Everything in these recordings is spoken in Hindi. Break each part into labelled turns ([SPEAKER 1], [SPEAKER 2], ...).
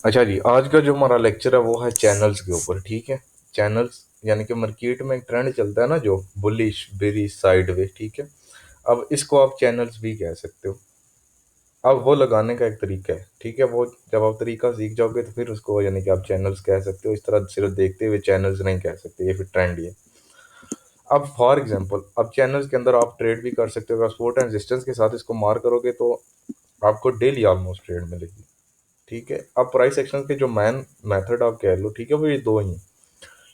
[SPEAKER 1] अच्छा जी, आज का जो हमारा लेक्चर है वो है चैनल्स के ऊपर। ठीक है। चैनल्स यानी कि मार्केट में एक ट्रेंड चलता है ना, जो बुलिश बेरिश साइडवेज। ठीक है। अब इसको आप चैनल्स भी कह सकते हो। अब वो लगाने का एक तरीका है। ठीक है। वो जब आप तरीका सीख जाओगे तो फिर उसको यानी कि आप चैनल्स कह सकते हो। इस तरह सिर्फ देखते हुए चैनल्स नहीं कह सकते, ये फिर ट्रेंड ही है। अब फॉर एग्जांपल, अब चैनल्स के अंदर आप ट्रेड भी कर सकते हो। अगर सपोर्ट एंड रेजिस्टेंस के साथ इसको मार करोगे तो आपको डेली ऑलमोस्ट ट्रेड मिलेगी। ठीक है। अब प्राइस एक्शन के जो मैन मेथड आप कह लो, ठीक है, वो ये दो ही हैं।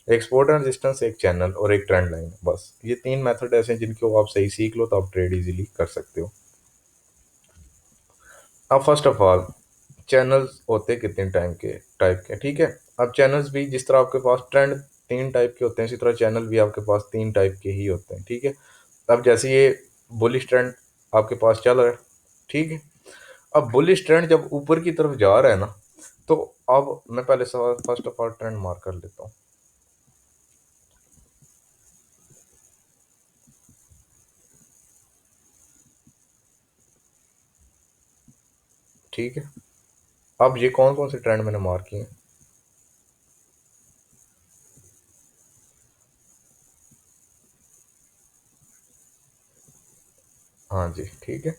[SPEAKER 1] एक सपोर्ट एंड रेजिस्टेंस, एक चैनल और एक ट्रेंड लाइन। बस ये तीन मेथड ऐसे हैं जिनको आप सही सीख लो तो आप ट्रेड इजीली कर सकते हो। अब फर्स्ट ऑफ ऑल, चैनल्स होते कितने टाइप के, ठीक है। अब चैनल्स भी जिस तरह आपके पास ट्रेंड तीन टाइप के होते हैं, इसी तरह चैनल भी आपके पास तीन टाइप के ही होते हैं। ठीक है। अब जैसे ये बुलिश ट्रेंड आपके पास चल रहा है, ठीक है। अब बुलिश ट्रेंड जब ऊपर की तरफ जा रहा है ना, तो अब मैं पहले सवाल first of all trend mark कर लेता हूँ। ठीक है। अब ये कौन कौन से ट्रेंड मैंने मार्क किए हैं? हाँ जी, ठीक है।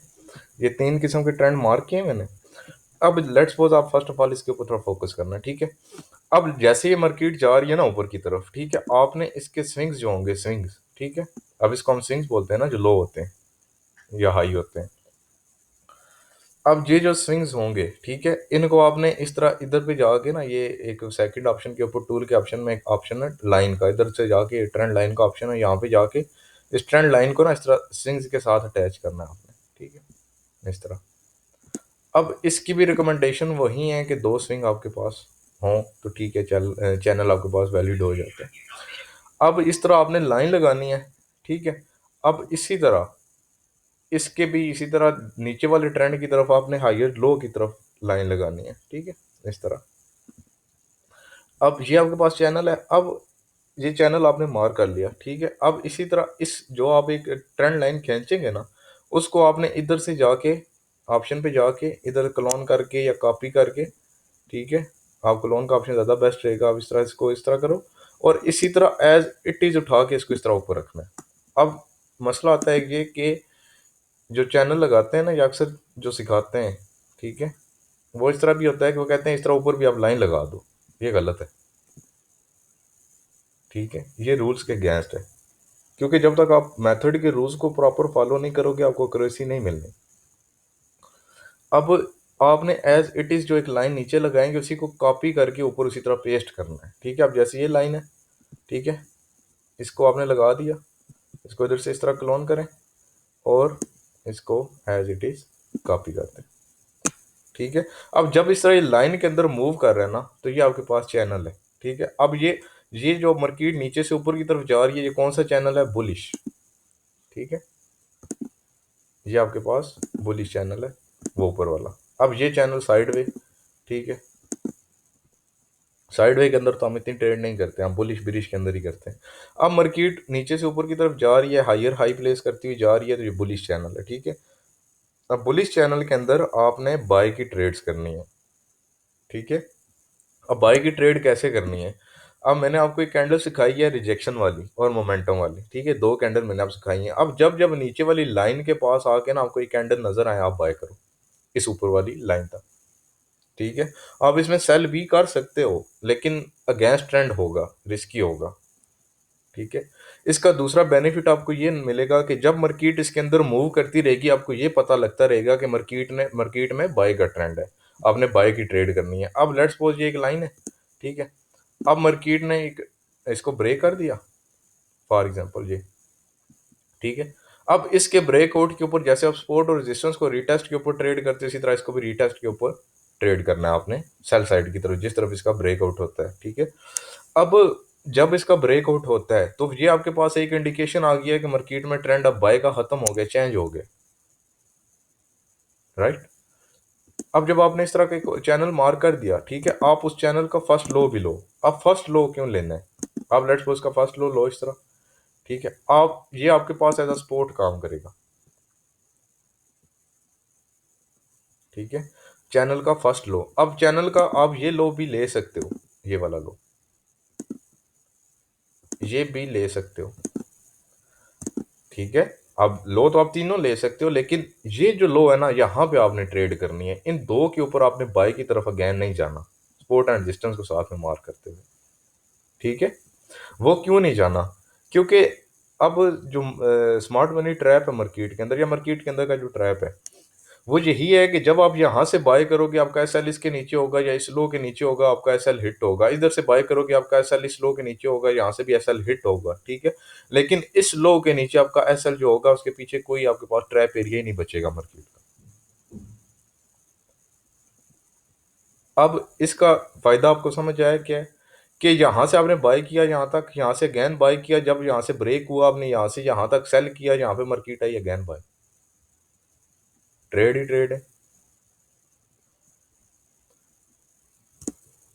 [SPEAKER 1] ये तीन किस्म के ट्रेंड मार्क किए हैं मैंने। अब लेट्स सपोज आप फर्स्ट ऑफ ऑल इसके ऊपर थोड़ा फोकस करना है, ठीक है। अब जैसे ये मार्केट जा रही है ना ऊपर की तरफ, ठीक है, आपने इसके स्विंग्स जो होंगे, स्विंग्स, ठीक है। अब इसको हम स्विंग्स बोलते हैं ना, जो लो होते हैं या हाई होते हैं। अब ये जो स्विंग्स होंगे, ठीक है, इनको आपने इस तरह इधर पे जाके ना, ये एक सेकंड ऑप्शन के ऊपर टूल के ऑप्शन में एक ऑप्शन है लाइन का, इधर से जाके ट्रेंड लाइन का ऑप्शन है, यहाँ पे जाके इस ट्रेंड लाइन को ना इस तरह स्विंग्स के साथ अटैच करना है आपने। ठीक है, इस तरह। अब इसकी भी रिकमेंडेशन वही है कि दो स्विंग आपके पास हों तो ठीक है, चैनल आपके पास वैलिड हो जाता है। अब इस तरह आपने लाइन लगानी है, ठीक है। अब इसी तरह इसके भी इसी तरह नीचे वाले ट्रेंड की तरफ आपने हायर लो की तरफ लाइन लगानी है, ठीक है, इस तरह। अब ये आपके पास चैनल है। अब ये चैनल आपने मार्क कर लिया, ठीक है। अब इसी तरह इस जो आप एक ट्रेंड लाइन खींचेंगे ना, उसको आपने इधर से जाके ऑप्शन पे जाके इधर क्लोन करके या कॉपी करके, ठीक है, आप क्लोन का ऑप्शन ज़्यादा बेस्ट रहेगा। आप इस तरह इसको इस तरह करो और इसी तरह एज इट इज़ उठा के इसको इस तरह ऊपर रखना है। अब मसला आता है ये कि जो चैनल लगाते हैं ना, या अक्सर जो सिखाते हैं, ठीक है, वो इस तरह भी होता है कि वो कहते हैं इस तरह ऊपर भी आप लाइन लगा दो। ये गलत है, ठीक है, ये रूल्स के अगेंस्ट है। क्योंकि जब तक आप मेथड के रूल्स को प्रॉपर फॉलो नहीं करोगे आपको एक्यूरेसी नहीं मिलनी। अब आपने एज इट इज़ जो एक लाइन नीचे लगाएंगे उसी को कॉपी करके ऊपर उसी तरह पेस्ट करना है, ठीक है। अब जैसे ये लाइन है, ठीक है, इसको आपने लगा दिया, इसको इधर से इस तरह क्लोन करें और इसको एज इट इज़ कॉपी करते हैं, ठीक है। अब जब इस तरह ये लाइन के अंदर मूव कर रहा है ना, तो ये आपके पास चैनल है, ठीक है। अब ये जो मार्केट नीचे से ऊपर की तरफ जा रही है, ये कौन सा चैनल है? बुलिश, ठीक है। ये आपके पास बुलिश चैनल है, वो ऊपर वाला। अब ये चैनल साइडवे, ठीक है। साइडवे के अंदर तो हम इतनी ट्रेड नहीं करते, हम बुलिश बिरिश के अंदर ही करते हैं। अब मार्केट नीचे से ऊपर की तरफ जा रही है, हायर हाई प्लेस करती हुई जा रही है, तो ये बुलिश चैनल है, ठीक है। अब बुलिश चैनल के अंदर आपने बाय की ट्रेड्स करनी है, ठीक है। अब बाय की ट्रेड कैसे करनी है? अब मैंने आपको एक कैंडल सिखाई है रिजेक्शन वाली और मोमेंटम वाली, ठीक है, दो कैंडल मैंने आपको सिखाई हैं। अब जब जब नीचे वाली लाइन के पास आके ना आपको एक कैंडल नजर आए, आप बाय करो इस ऊपर वाली लाइन तक, ठीक है। आप इसमें सेल भी कर सकते हो लेकिन अगेंस्ट ट्रेंड होगा, रिस्की होगा, ठीक है। इसका दूसरा बेनिफिट आपको ये मिलेगा कि जब मार्केट इसके अंदर मूव करती रहेगी आपको ये पता लगता रहेगा कि मार्केट में बाय का ट्रेंड है, आपने बाय की ट्रेड करनी है। अब लेट्स सपोज ये एक लाइन है, ठीक है। अब मार्केट ने एक इसको ब्रेक कर दिया, फॉर एग्जांपल ये, ठीक है। अब इसके ब्रेकआउट के ऊपर जैसे आप सपोर्ट और रेजिस्टेंस को रीटेस्ट के ऊपर ट्रेड करते हैं, इसी तरह इसको भी रीटेस्ट के ऊपर ट्रेड करना है आपने, सेल साइड की तरफ जिस तरफ इसका ब्रेकआउट होता है, ठीक है। अब जब इसका ब्रेकआउट होता है तो ये आपके पास एक इंडिकेशन आ गया कि मार्केट में ट्रेंड अब बाय का खत्म हो गया, चेंज हो गया, राइट। अब जब आपने इस तरह का चैनल मार्क कर दिया, ठीक है, आप उस चैनल का फर्स्ट लो भी लो। अब फर्स्ट लो क्यों लेना है? आप लेट्स सपोज का फर्स्ट लो लो इस तरह, ठीक है। आप ये आपके पास एज अ सपोर्ट काम करेगा, ठीक है। चैनल का फर्स्ट लो। अब चैनल का आप ये लो भी ले सकते हो, ये वाला लो, ये भी ले सकते हो, ठीक है। अब लो तो आप तीनों ले सकते हो, लेकिन ये जो लो है ना, यहाँ पे आपने ट्रेड करनी है। इन दो के ऊपर आपने बाई की तरफ अगेन नहीं जाना, सपोर्ट एंड रेजिस्टेंस को साथ में मार्क करते हुए, ठीक है। वो क्यों नहीं जाना? क्योंकि अब जो स्मार्ट मनी ट्रैप है मार्केट के अंदर, या मार्केट के अंदर का जो ट्रैप है, वो यही है कि जब आप यहाँ से बाय करोगे आपका एसएल इसके नीचे होगा या इस लो के नीचे होगा, आपका एसएल हिट होगा। इधर से बाय करोगे आपका एसएल इस लो के नीचे होगा, यहाँ से भी एसएल हिट होगा, ठीक है। लेकिन इस लो के नीचे आपका एसएल जो होगा, उसके पीछे कोई आपके पास ट्रैप एरिया ही नहीं बचेगा मार्केट का। अब इसका फायदा आपको समझ आया क्या है? कि यहाँ से आपने बाय किया यहाँ तक, यहाँ से अगेन बाय किया, जब यहाँ से ब्रेक हुआ आपने यहाँ से यहाँ तक सेल किया, यहाँ पे मार्केट आई अगेन बाय, ट्रेड ही ट्रेड है।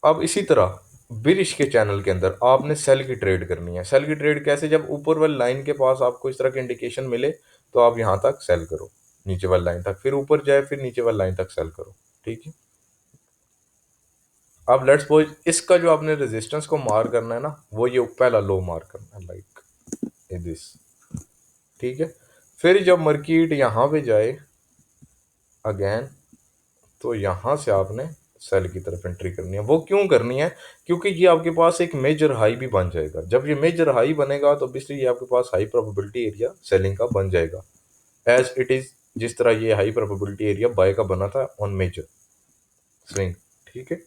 [SPEAKER 1] अब इसी तरह बिरिश के चैनल के अंदर आपने सेल की ट्रेड करनी है। सेल की ट्रेड कैसे? जब ऊपर वाली लाइन के पास आपको इस तरह की इंडिकेशन मिले तो आप यहाँ तक सेल करो, नीचे वाली लाइन तक, फिर ऊपर जाए, फिर नीचे वाली लाइन तक सेल करो, ठीक है। अब लेट्स सपोज इसका जो आपने रेजिस्टेंस को मार करना है ना, वो ये पहला लो मार करना है, लाइक दिस, ठीक है। फिर जब मार्केट यहाँ पे जाए अगेन, तो यहाँ से आपने सेल की तरफ एंट्री करनी है। वो क्यों करनी है? क्योंकि ये आपके पास एक मेजर हाई भी बन जाएगा। जब ये मेजर हाई बनेगा तो ऑब्वियसली ये आपके पास हाई प्रोबेबिलिटी एरिया सेलिंग का बन जाएगा, एज इट इज, जिस तरह ये हाई प्रोबेबिलिटी एरिया बाय का बना था ऑन मेजर स्विंग, ठीक है।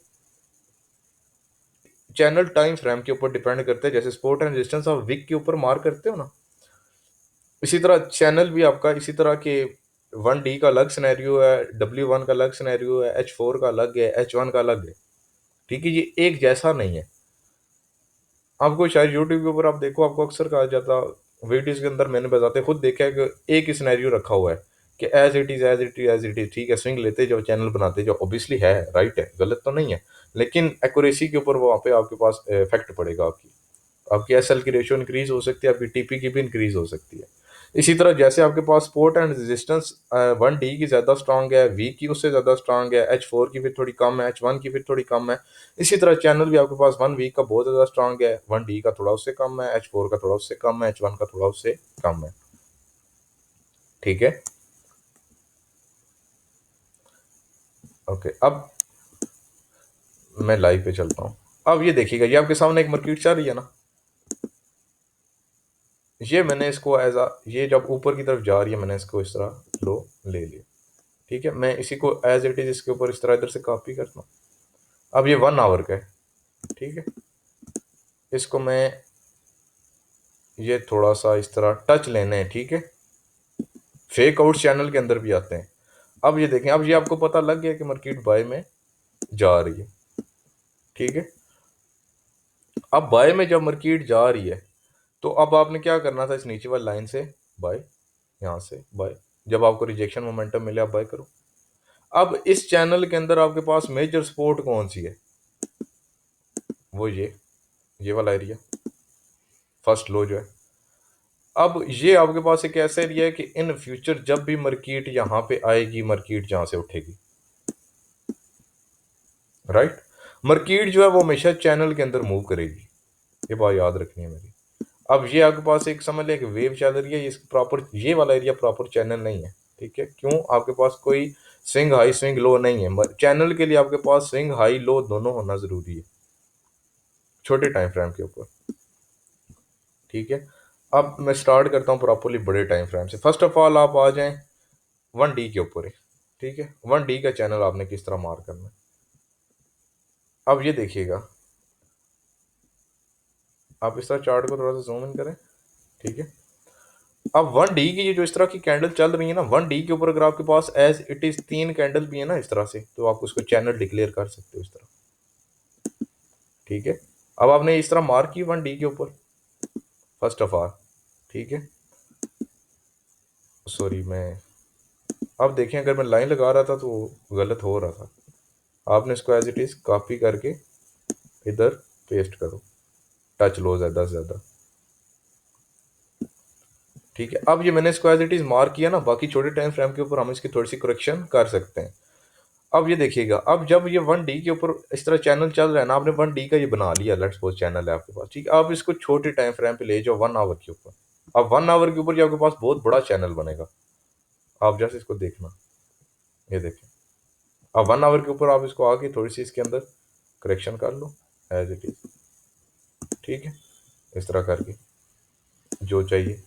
[SPEAKER 1] चैनल टाइम फ्रेम के ऊपर डिपेंड करते हैं, जैसे सपोर्ट एंड रेजिस्टेंस आप विक के ऊपर मार करते हो ना, इसी तरह चैनल भी आपका इसी तरह के 1D का अलग सिनेरियो है, W1 का अलग सिनेरियो है, H4 का अलग है, H1 का अलग है, ठीक है। ये एक जैसा नहीं है। आपको शायद यूट्यूब के ऊपर आप देखो, आपको अक्सर कहा जाता, वीडियोस के अंदर मैंने बताते खुद देखा है कि एक ही सिनेरियो रखा हुआ है कि as it is as it is as it is, ठीक है। स्विंग लेते जाओ, चैनल बनाते जाओ, ऑब्वियसली है, राइट है, गलत तो नहीं है, लेकिन एक्यूरेसी के ऊपर वहाँ पे आपके पास इफेक्ट पड़ेगा। आपकी एसएल की रेशियो इंक्रीज हो सकती है, आपकी टीपी की भी इंक्रीज हो सकती है। इसी तरह जैसे आपके पास सपोर्ट एंड रेजिस्टेंस 1D की ज़्यादा स्ट्रांग है, वी की उससे ज़्यादा स्ट्रांग है, H4 की फिर थोड़ी कम है, H1 की फिर थोड़ी कम है। इसी तरह चैनल भी आपके पास 1 वीक का बहुत ज़्यादा स्ट्रांग है, 1D का थोड़ा उससे कम है, H4 का थोड़ा उससे कम है, H1 का थोड़ा उससे कम है, ठीक है। ओके, अब मैं लाइव पे चलता हूँ। अब ये देखिएगा, ये आपके सामने एक मार्केट चल रही है ना, ये मैंने इसको एज आ, ये जब ऊपर की तरफ जा रही है, मैंने इसको इस तरह लो ले लिया, ठीक है। मैं इसी को एज इट इज इसके ऊपर इस तरह इधर से कॉपी करता हूँ। अब ये 1 आवर का है, ठीक है। इसको मैं ये थोड़ा सा इस तरह टच लेने हैं, ठीक है। फेक आउट चैनल के अंदर भी आते हैं। अब ये देखें, अब ये आपको पता लग गया कि मार्केट बाय में जा रही है, ठीक है। अब बाय में जब मार्केट जा रही है, तो अब आपने क्या करना था, इस नीचे वाली लाइन से बाय, यहाँ से बाय, जब आपको रिजेक्शन मोमेंटम मिले आप बाय करो। अब इस चैनल के अंदर आपके पास मेजर सपोर्ट कौन सी है? वो ये वाला एरिया, फर्स्ट लो जो है। अब ये आपके पास एक ऐसा एरिया है कि इन फ्यूचर जब भी मार्केट यहाँ पे आएगी, मार्केट जहाँ से उठेगी, राइट, मार्केट जो है वो हमेशा चैनल के अंदर मूव करेगी, ये बात याद रखनी है मेरी। अब ये आपके पास एक समझ लें कि वेव चल रही है, इस प्रॉपर ये वाला एरिया प्रॉपर चैनल नहीं है, ठीक है। क्यों? आपके पास कोई स्विंग हाई स्विंग लो नहीं है। चैनल के लिए आपके पास स्विंग हाई लो दोनों होना जरूरी है, छोटे टाइम फ्रेम के ऊपर, ठीक है। अब मैं स्टार्ट करता हूँ प्रॉपरली बड़े टाइम फ्रेम से। फर्स्ट ऑफ ऑल आप आ जाएं 1D के ऊपर है, ठीक है। 1D का चैनल आपने किस तरह मार करना है, अब ये देखिएगा। आप इस तरह चार्ट को थोड़ा सा जूम इन करें, ठीक है। अब 1D की ये जो इस तरह की कैंडल चल रही है ना, 1D के ऊपर अगर आपके पास एज इट इज 3 कैंडल भी है ना इस तरह से, तो आप उसको चैनल डिक्लेयर कर सकते हो इस तरह, ठीक है। अब आपने इस तरह मार्क की 1D के ऊपर फर्स्ट ऑफ ऑल, ठीक है। सॉरी, मैं अब देखें, अगर मैं लाइन लगा रहा था तो गलत हो रहा था। आपने इसको एज इट इज कॉपी करके इधर पेस्ट करो, टच लो ज़्यादा से ज़्यादा, ठीक है। अब ये मैंने इसको एज इट इज मार्क किया ना, बाकी छोटे टाइम फ्रेम के ऊपर हम इसकी थोड़ी सी करेक्शन कर सकते हैं। अब ये देखिएगा, अब जब ये 1D के ऊपर इस तरह चैनल चल रहा है ना, आपने 1D का ये बना लिया, लेट्स सपोज चैनल है आपके पास, ठीक है। आप इसको छोटे टाइम फ्रेम पे ले जाओ 1 आवर के ऊपर। अब 1 आवर के ऊपर ये आपके पास बहुत बड़ा चैनल बनेगा। आप जैसे इसको देखना, ये देखें। अब 1 आवर के ऊपर आप इसको आके थोड़ी सी इसके अंदर करेक्शन कर लो एज इट इज, ठीक है, इस तरह करके जो चाहिए।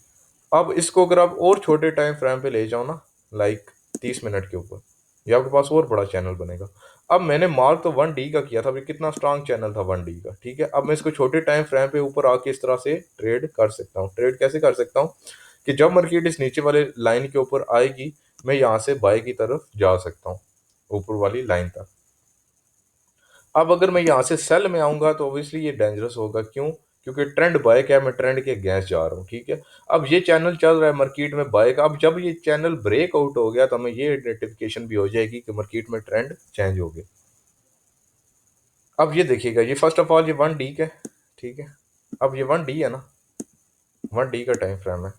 [SPEAKER 1] अब इसको अगर आप और छोटे टाइम फ्रेम पे ले जाओ ना, लाइक 30 मिनट के ऊपर, ये आपके पास और बड़ा चैनल बनेगा। अब मैंने मार्क तो 1D का किया था, अभी कितना स्ट्रांग चैनल था 1D का, ठीक है। अब मैं इसको छोटे टाइम फ्रेम पे ऊपर आके इस तरह से ट्रेड कर सकता हूँ। ट्रेड कैसे कर सकता हूँ कि जब मार्केट इस नीचे वाले लाइन के ऊपर आएगी, मैं यहाँ से बाय की तरफ जा सकता हूँ ऊपर वाली लाइन तक। अब अगर मैं यहाँ से सेल में आऊंगा तो ऑब्वियसली ये डेंजरस होगा, क्यों? क्योंकि ट्रेंड बाय का है, मैं ट्रेंड के अगेंस्ट जा रहा हूँ, ठीक है। अब ये चैनल चल रहा है मार्केट में बाय का, अब जब ये चैनल ब्रेक आउट हो गया तो हमें ये नोटिफिकेशन भी हो जाएगी कि मार्केट में ट्रेंड चेंज हो गया। अब ये देखिएगा, ये फर्स्ट ऑफ ऑल ये 1D का है, ठीक है। अब ये 1D है ना, 1D का टाइम फ्रेम है।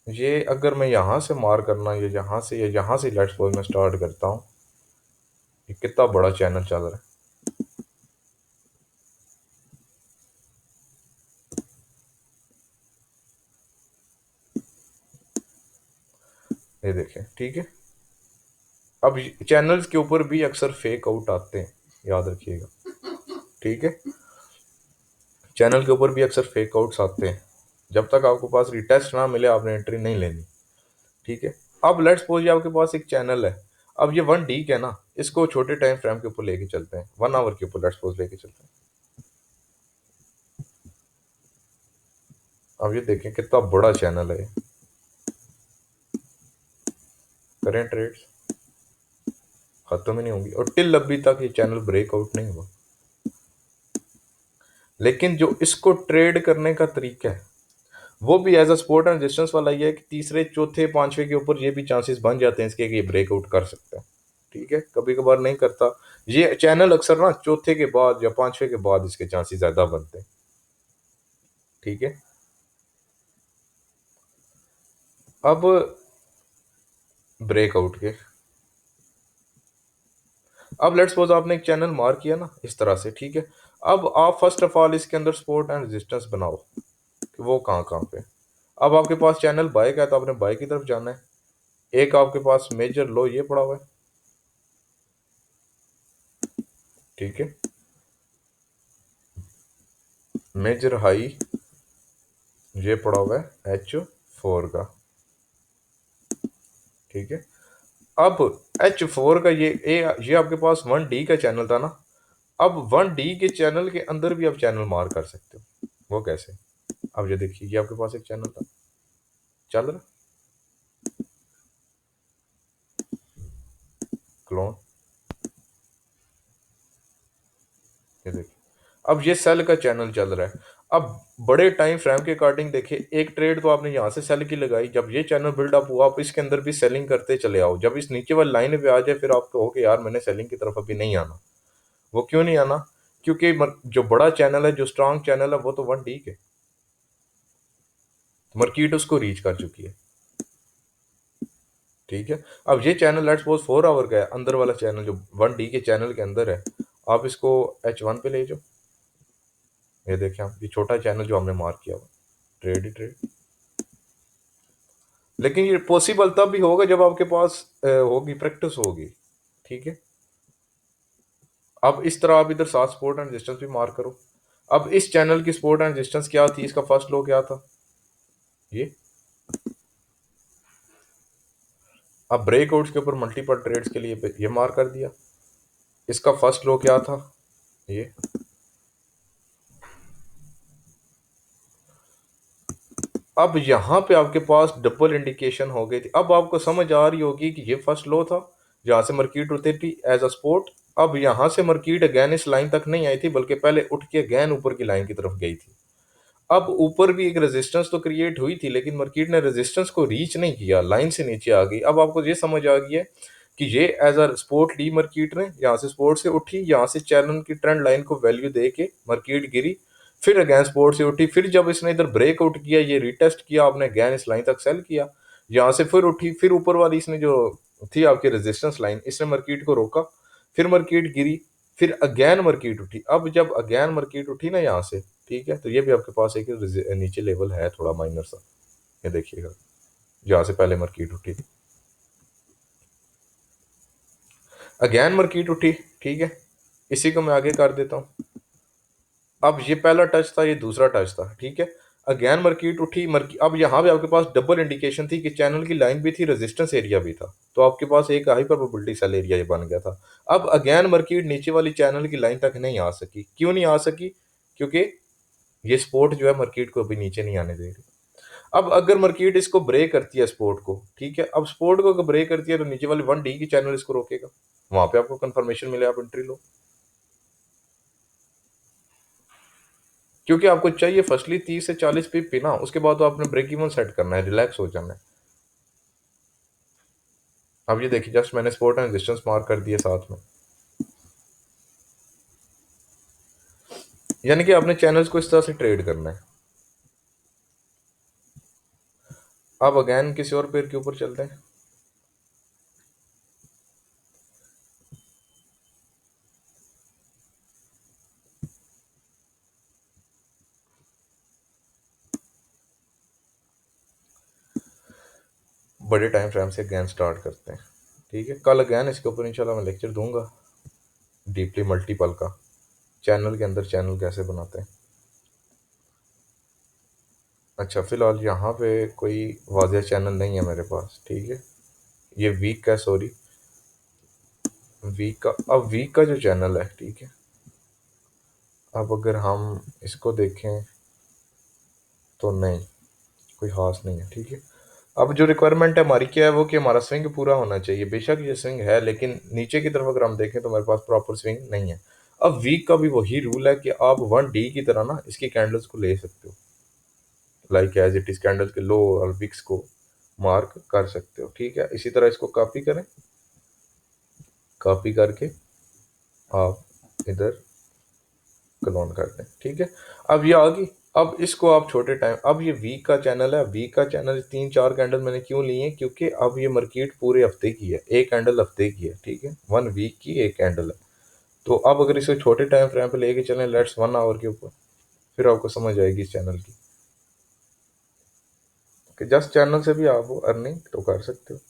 [SPEAKER 1] ये अगर मैं यहाँ से मार करना, ये यहाँ से या यहाँ से लेट्स सपोज मैं स्टार्ट करता हूँ, ये कितना बड़ा चैनल चल रहा है, ये देखें, ठीक है। अब चैनल्स के ऊपर भी अक्सर फेक आउट आते हैं, याद रखिएगा, ठीक है। चैनल के ऊपर भी अक्सर फेक आउट्स आते हैं। जब तक आपको पास रिटेस्ट ना मिले आपने एंट्री नहीं लेनी, ठीक है। अब लेट्स सपोज ये आपके पास एक चैनल है, अब ये 1D का है ना, इसको छोटे टाइम फ्रेम के ऊपर लेके चलते हैं, 1 आवर के ऊपर लेट्स सपोज लेके चलते हैं। अब ये देखें कितना बड़ा चैनल है, करेंट रेट्स खत्म ही नहीं होंगी और टिल अभी तक ये चैनल ब्रेकआउट नहीं हुआ। लेकिन जो इसको ट्रेड करने का तरीका है वो भी as a support and resistance वाला ये है कि तीसरे चौथे पांचवे के ऊपर ये भी चांसेस बन जाते हैं इसके कि ये ब्रेकआउट कर सकता है, ठीक है। कभी कभार नहीं करता ये चैनल, अक्सर ना चौथे के बाद या पांचवे के बाद इसके चांसेस ज्यादा बनते हैं, ठीक है। अब ब्रेकआउट के, अब लेट्स सपोज आपने एक चैनल मार्क किया ना इस तरह से, ठीक है। अब आप फर्स्ट ऑफ ऑल इसके अंदर सपोर्ट एंड रेजिस्टेंस बनाओ कि वो कहाँ कहाँ पे। अब आपके पास चैनल बाय का है तो आपने बाय की तरफ जाना है। एक आपके पास मेजर लो ये पड़ा हुआ है, ठीक है। मेजर हाई ये पड़ा हुआ है H4 का, ठीक है। अब H4 का ये आपके पास 1D का चैनल था ना। अब 1D के चैनल के अंदर भी आप चैनल मार कर सकते हो, वो कैसे? अब ये देखिए, ये आपके पास एक चैनल था चल रहा, क्लोन, ये देखिए। अब ये सेल का चैनल चल रहा है। अब बड़े टाइम फ्रेम के अकॉर्डिंग देखिए, एक ट्रेड तो आपने यहाँ से सेल की लगाई, जब ये चैनल बिल्डअप हुआ आप इसके अंदर भी सेलिंग करते चले आओ। जब इस नीचे वाली लाइन पे आ जाए फिर आप कहो कि यार मैंने सेलिंग की तरफ अभी नहीं आना। वो क्यों नहीं आना? क्योंकि जो बड़ा चैनल है, जो स्ट्रांग चैनल है, वो तो 1D के मार्केट उसको रीच कर चुकी है, ठीक है। अब ये चैनल लेट्स सपोज 4 आवर का है, अंदर वाला चैनल जो 1D के चैनल के अंदर है, आप इसको H1 पे ले जाओ। ये देखें आप, ये छोटा चैनल जो हमने मार्क किया हुआ, ट्रेड ही ट्रेड। लेकिन ये पॉसिबल तब भी होगा जब आपके पास होगी प्रैक्टिस होगी, ठीक है। अब इस तरह आप इधर साथ सपोर्ट एंड रेजिस्टेंस भी मार्क करो। अब इस चैनल की सपोर्ट एंड रेजिस्टेंस क्या थी, इसका फर्स्ट लो क्या था, ये। अब ब्रेकआउट्स के ऊपर मल्टीपल ट्रेड्स के लिए ये मार्क कर दिया। इसका फर्स्ट लो क्या था, ये। अब यहाँ पे आपके पास डबल इंडिकेशन हो गई थी। अब आपको समझ आ रही होगी कि ये फर्स्ट लो था जहाँ से मार्केट उतरी थी एज अ सपोर्ट। अब यहाँ से मार्केट अगैन इस लाइन तक नहीं आई थी, बल्कि पहले उठ के अगैन ऊपर की लाइन की तरफ गई थी। अब ऊपर भी एक रेजिस्टेंस तो क्रिएट हुई थी, लेकिन मार्केट ने रेजिस्टेंस को रीच नहीं किया, लाइन से नीचे आ गई। अब आपको ये समझ आ गई है कि ये एज अ सपोर्ट ली मार्केट ने, यहाँ से सपोर्ट से उठी, यहाँ से चैनल की ट्रेंड लाइन को वैल्यू दे के मार्केट गिरी, फिर अगैन सपोर्ट से उठी, फिर जब इसने इधर ब्रेकआउट किया, ये रिटेस्ट किया, आपने अगैन इस लाइन तक सेल किया, यहाँ से फिर उठी, फिर ऊपर वाली इसने जो थी आपकी रेजिस्टेंस लाइन, इसने मार्केट को रोका, फिर मार्केट गिरी, फिर अगेन मार्केट उठी। अब जब अगेन मार्केट उठी ना यहाँ से, ठीक है, तो ये भी आपके पास एक नीचे लेवल है थोड़ा माइनर सा, ये देखिएगा जहाँ से पहले मार्केट उठी थी, अगेन मार्केट उठी, ठीक है। इसी को मैं आगे कर देता हूँ। अब ये पहला टच था, ये दूसरा टच था, ठीक है। अगेन मार्केट उठी, अब यहाँ पे आपके पास डबल इंडिकेशन थी कि चैनल की लाइन भी थी, रेजिस्टेंस एरिया भी था, तो आपके पास एक हाइपर प्रोबेबिलिटी सेल एरिया ये बन गया था। अब अगेन मार्केट नीचे वाली चैनल की लाइन तक नहीं आ सकी। क्यों नहीं आ सकी? क्योंकि ये सपोर्ट जो है मार्केट को अभी नीचे नहीं आने दे रही। अब अगर मार्केट इसको ब्रेक करती है सपोर्ट को, ठीक है, अब सपोर्ट को अगर ब्रेक करती है तो नीचे वाली 1D की चैनल इसको रोकेगा, वहां पे आपको कंफर्मेशन मिले, आप एंट्री लो। क्योंकि आपको चाहिए फर्स्टली 30 से 40 पिप ना, उसके बाद तो आपने ब्रेक इवन सेट करना है, रिलैक्स हो जाना है। अब ये देखिए, जस्ट मैंने सपोर्ट एंड रेजिस्टेंस मार्क कर दिए साथ में, यानी कि आपने चैनल्स को इस तरह से ट्रेड करना है। अब अगेन किसी और पेयर के ऊपर चलते हैं। बड़े टाइम फ्रेम से अगेन स्टार्ट करते हैं, ठीक है। कल अगेन इसके ऊपर इंशाल्लाह मैं लेक्चर दूंगा, डीपली मल्टीपल का, चैनल के अंदर चैनल कैसे बनाते हैं। अच्छा, फिलहाल यहाँ पे कोई वाज़ेह चैनल नहीं है मेरे पास, ठीक है। ये वीक का, सॉरी, वीक का, अब वीक का जो चैनल है, ठीक है, अब अगर हम इसको देखें तो नहीं, कोई खास नहीं है, ठीक है। अब जो रिक्वायरमेंट है हमारी क्या है, वो कि हमारा स्विंग पूरा होना चाहिए। बेशक ये स्विंग है, लेकिन नीचे की तरफ अगर हम देखें तो हमारे पास प्रॉपर स्विंग नहीं है। अब वीक का भी वही रूल है कि आप 1D की तरह ना इसकी कैंडल्स को ले सकते हो, like as it is candles के लो और विक्स को मार्क कर सकते हो, ठीक है। इसी तरह इसको कॉपी करें, कॉपी करके आप इधर क्लोन कर दें, ठीक है। अब ये आ गई। अब इसको आप छोटे टाइम, अब ये वीक का चैनल है, वीक का चैनल 3-4 कैंडल मैंने क्यों लिए हैं, क्योंकि अब ये मार्केट पूरे हफ्ते की है, एक कैंडल हफ्ते की है, ठीक है, 1 वीक की एक कैंडल है। तो अब अगर इसे छोटे टाइम फ्रेम पे लेके चलें, लेट्स 1 आवर के ऊपर, फिर आपको समझ आएगी इस चैनल की कि जस्ट चैनल से भी आप अर्निंग तो कर सकते हो।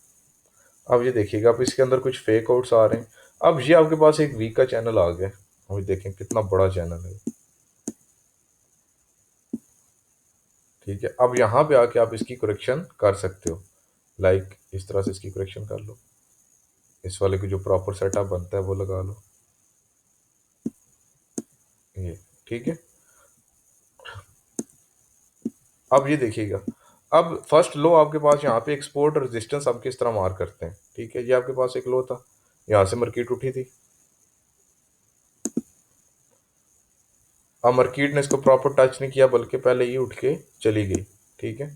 [SPEAKER 1] अब ये देखिएगा, अब इसके अंदर कुछ फेक आउट्स आ रहे हैं। अब ये आपके पास एक वीक का चैनल आ गया, अभी देखें कितना बड़ा चैनल है, ठीक है। अब यहाँ पे आके आप इसकी करेक्शन कर सकते हो, लाइक इस तरह से इसकी करेक्शन कर लो, इस वाले को जो प्रॉपर सेटअप बनता है वो लगा लो, ये, ठीक है। अब ये देखिएगा, अब फर्स्ट लो आपके पास यहाँ पे एक्सपोर्ट रेजिस्टेंस आप किस तरह मार करते हैं, ठीक है। ये आपके पास एक लो था, यहाँ से मार्केट उठी थी, अब मार्केट ने इसको प्रॉपर टच नहीं किया, बल्कि पहले ही उठ के चली गई, ठीक है।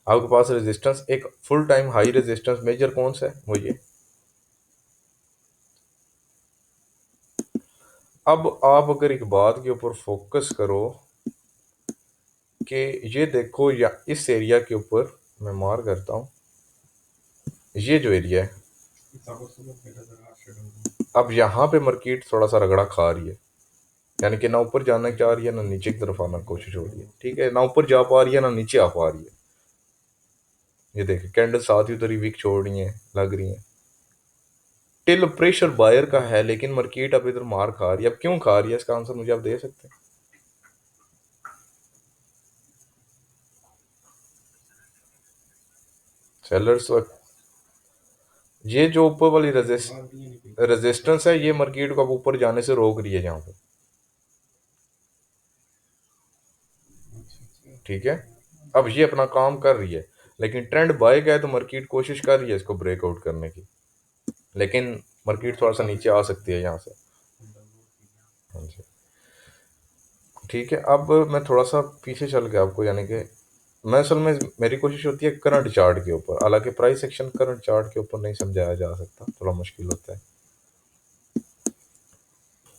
[SPEAKER 1] आपके पास रेजिस्टेंस, एक full time high resistance measure कौन सा है, वो ये। अब आप अगर एक बात के ऊपर फोकस करो कि ये देखो, या इस एरिया के ऊपर मैं मार करता हूँ, ये जो एरिया है, अब यहाँ पे मार्केट थोड़ा सा रगड़ा खा रही है, यानी कि ना ऊपर जाना चाह रही है ना नीचे की तरफ आना कोशिश हो रही है, ठीक है, ना ऊपर जा पा रही है ना नीचे आ पा रही है। ये देखिए कैंडल साथ ही उधर ही वीक छोड़ रही है, लग रही है, टिल प्रेशर बायर का है, लेकिन मार्केट अब इधर मार खा रही है। अब क्यों खा रही है, इसका आंसर मुझे आप दे सकते हैं? सेलर्स, ये जो ऊपर वाली रेजिस्टेंस है, ये मार्केट को अब ऊपर जाने से रोक रही है यहाँ पे, ठीक है। अब ये अपना काम कर रही है, लेकिन ट्रेंड बाय का है, तो मार्केट कोशिश कर रही है इसको ब्रेकआउट करने की, लेकिन मार्केट थोड़ा सा नीचे आ सकती है यहाँ से। हाँ जी, ठीक है। अब मैं थोड़ा सा पीछे चल के आपको, यानी कि मैं असल में मेरी कोशिश होती है करंट चार्ट के ऊपर, हालांकि प्राइस एक्शन करंट चार्ट के ऊपर नहीं समझाया जा सकता, थोड़ा मुश्किल होता है,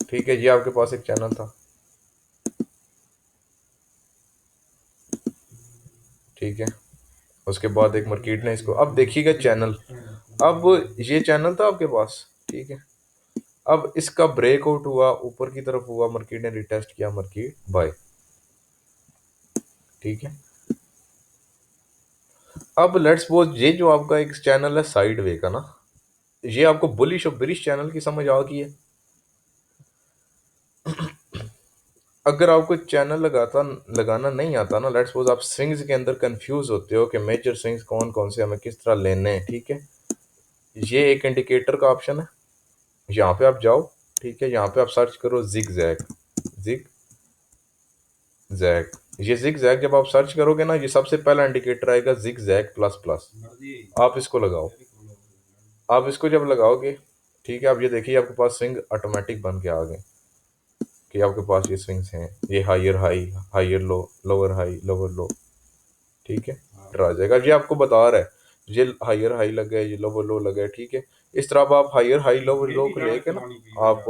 [SPEAKER 1] ठीक है। ये आपके पास एक चैनल था, ठीक है, उसके बाद एक मार्केट ने इसको, अब देखिएगा चैनल, अब ये चैनल था आपके पास, ठीक है। अब इसका ब्रेकआउट हुआ, ऊपर की तरफ हुआ, मार्केट ने रिटेस्ट किया, मार्केट बाय, ठीक है। अब लेट्स सपोज ये जो आपका एक चैनल है साइड वे का ना, ये आपको बुलिश और बिरिश चैनल की समझ आ गई है। अगर आपको चैनल लगाना नहीं आता ना, लेट्स सपोज आप स्विंग्स के अंदर कंफ्यूज होते हो कि मेजर स्विंग्स कौन कौन से हमें किस तरह लेने हैं, ठीक है। ये एक इंडिकेटर का ऑप्शन है, यहाँ पे आप जाओ, ठीक है। यहाँ पे आप सर्च करो जिग जैग, जिग जैग। ये जिग जैग जब आप सर्च करोगे ना, ये सबसे पहला इंडिकेटर आएगा जिग जैग प्लस प्लस। आप इसको लगाओ, आप इसको जब लगाओगे, ठीक है। अब ये देखिए आपके पास स्विंग ऑटोमेटिक बन के आ गए, कि आपके पास ये स्विंग्स हैं, ये higher high, higher low, lower high, lower low, ठीक है। आ जाएगा, ये आपको बता रहा है ये हायर हाई लगा है, ये लोअर लो लगा है, ठीक है। इस तरह अब आप हायर हाई लोअर लो को लेके ना, आप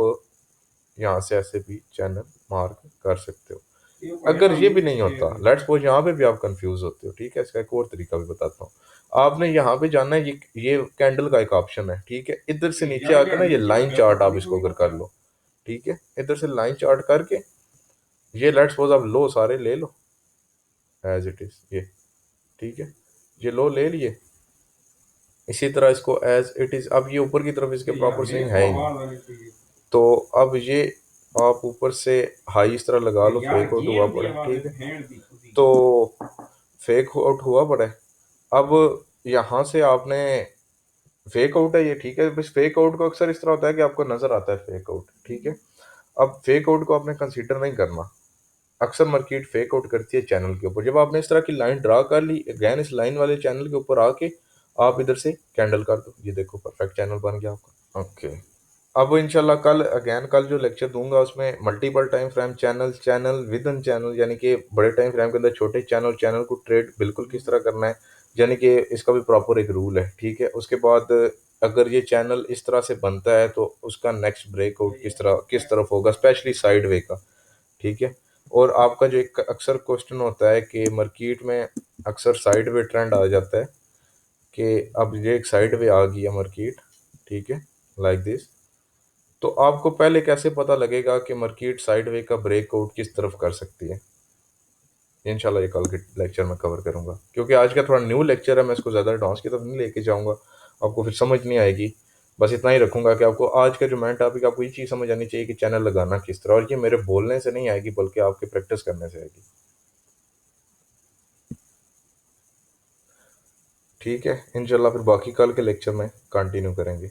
[SPEAKER 1] यहाँ से ऐसे भी चैनल मार्क कर सकते हो। अगर ये भी नहीं होता, लेट्स सपोज यहाँ पे भी आप कंफ्यूज होते हो, ठीक है। इसका एक और तरीका भी बताता हूँ। आपने यहाँ पे जाना है, ये कैंडल का एक ऑप्शन है, ठीक है। इधर से नीचे आके ना ये लाइन चार्ट आप इसको अगर कर लो, ठीक है। इधर से लाइन चार्ट करके ये लेट्स सपोज आप लो सारे ले लो एज इट इज, ये ठीक है। ये लो ले लिए, इसी तरह इसको एज इट इज। अब ये ऊपर की तरफ इसके प्रॉपर स्विंग है ही नहीं, तो अब ये आप ऊपर से हाई इस तरह लगा लो, फेक आउट हुआ पड़ा है, ठीक है। तो फेक आउट हुआ पड़ा है। अब यहाँ से आपने, फेक आउट है ये, ठीक है। बस फेक आउट को अक्सर इस तरह होता है कि आपको नजर आता है फेक आउट, ठीक है। अब फेक आउट को आपने कंसीडर नहीं करना। अक्सर मार्केट फेक आउट करती है चैनल के ऊपर। जब आपने इस तरह की लाइन ड्रा कर ली, अगैन इस लाइन वाले चैनल के ऊपर आके आप इधर से कैंडल कर दो, ये देखो परफेक्ट चैनल बन गया आपका, ओके। अब इंशाल्लाह कल अगैन कल जो लेक्चर दूंगा उसमें multiple time frame channel, channel with in channel, यानी कि बड़े टाइम फ्रेम के अंदर छोटे चैनल, चैनल को ट्रेड बिल्कुल किस तरह करना है, यानी कि इसका भी प्रॉपर एक रूल है, ठीक है। उसके बाद अगर ये चैनल इस तरह से बनता है तो उसका नेक्स्ट ब्रेकआउट किस तरफ होगा, स्पेशली साइड वे का, ठीक है। और आपका जो एक अक्सर क्वेश्चन होता है कि मार्केट में अक्सर साइड वे ट्रेंड आ जाता है, कि अब ये एक साइड वे आ गई है मार्केट, ठीक है, लाइक दिस। तो आपको पहले कैसे पता लगेगा कि मार्केट साइडवे का ब्रेकआउट किस तरफ कर सकती है, इंशाल्लाह ये कल के लेक्चर में कवर करूंगा। क्योंकि आज का थोड़ा न्यू लेक्चर है, मैं इसको ज़्यादा एडवांस की तरफ नहीं लेके जाऊंगा, आपको फिर समझ नहीं आएगी। बस इतना ही रखूंगा कि आपको आज का जो मेन टॉपिक, आपको ये चीज़ समझ आनी चाहिए कि चैनल लगाना किस तरह, और ये मेरे बोलने से नहीं आएगी बल्कि आपके प्रैक्टिस करने से आएगी, ठीक है। इंशाल्लाह फिर बाकी कल के लेक्चर में कंटिन्यू करेंगे।